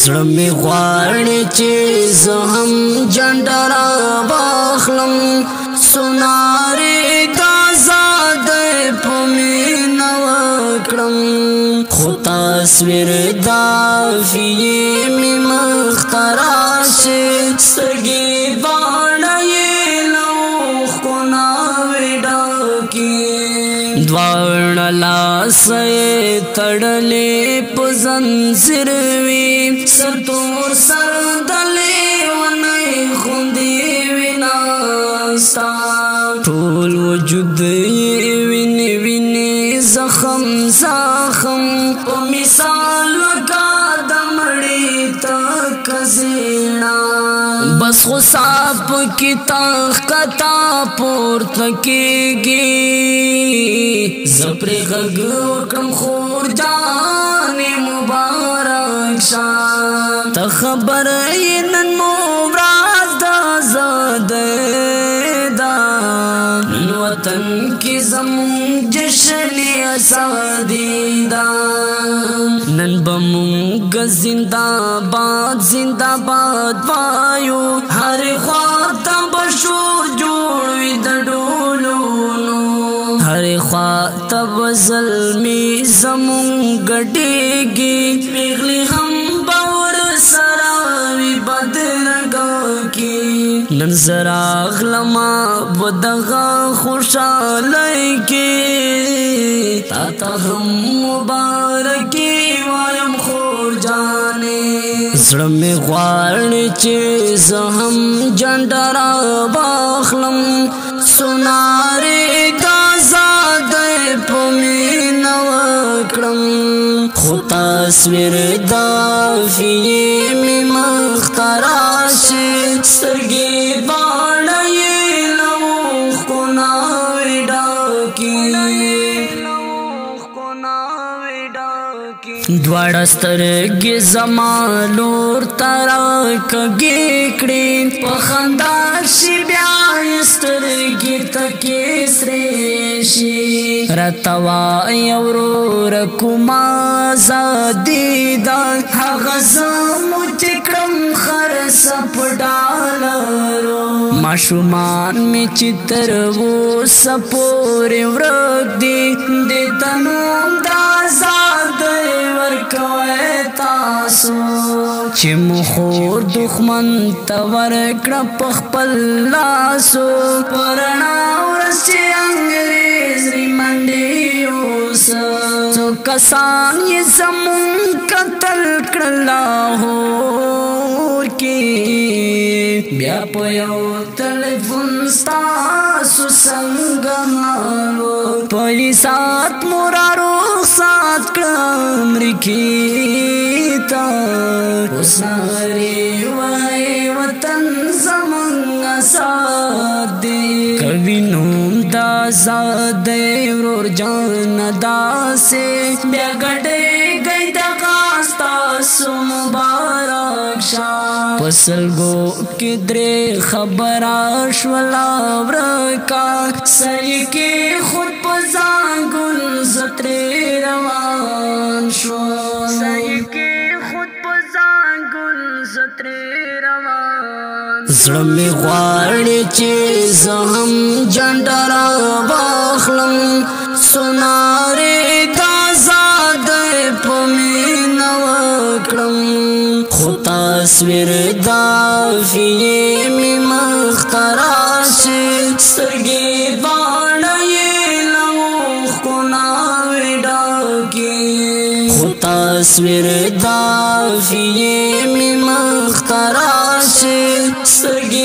زړه می غواړي چې زه هم جنډه را واخلم سونارې د ازادۍ په مینه وکړم خو تصویر د عافیې مې مخته راشي سترګې دواړه یې له اوښکو ناوې ډکې دواړه لاسه یې تړلې په زنځیر وي سر تور سر د لیونۍ غوندې وینا ستا ټول وجود یې وینې وینې زخم زخم په مثال لکه د مړي تک زینا بس غصه پکې تخکتا پورته کېږي زه پرې غږ وکړم خور جانې مبارک شه ته خبر یې نن مو ورځ د ازادۍ ده نن وطن کې زموږ جشن ازادي ده نن به موږ زنده باد وایو هر خوا ته به شور جوړ وي د ډولونو هر خوا ته به زلمي زموږ ګډېږي پېغلې هم به ورسره وي بدرګه کې نن زه راغلمه په دغه خوشحالۍ کې تا ته هم مبارکي وایم خور جانې زړه مې غواړي چې زه هم جنډه را واخلم سونارې د ازادۍ په مینه وکړم خو تصویر د عافیې مې مخته راشي سترګې دواړه یې له اوښکو ناوې ډکې دواړه سترګې زما لور ته راکږې کړې په خندا شي بیا یې سترګې تکې سرې شي راته وایه وروره کومه ازادي ده هغه زه مو چې کړم خرڅه په ډالرو ماشومان مې چې تر اوسه پورې ورک دي دې ته نوم د ازادۍ ورکوئ تاسو چې مو خور دښمن ته ورکړه په خپل لاسو په رڼا ورځ چې انګریز ریمنډې یوسه څو کسان یې زموږ قتل کړل لاهور کې بیا په یو تلیفون ستاسو څنګه مالو په سات مو را رخصت کړم امریکې ته اوس نغرې وایي وطن زموږ ازاد دی کوي نوم د ازادۍ ورور جانه داسې بیا ګډېږئ دغه ستاسو مبارک شه په سلګو کې درې خبره شوله ورکه سر یې کېښود په زانګون زه ترې روان شوم سر یې کېښود په زانګون زه ترې روان زړه مې غواړي چې زه هم جنډه را واخلم سونارې د ازادۍ په مینه وکړم خو تصویر د عافیې مې مخته راشي سترګې دواړه یې له اوښکو ناوې ډکې خو تصویر د عافیې مې مخته راشي سترګې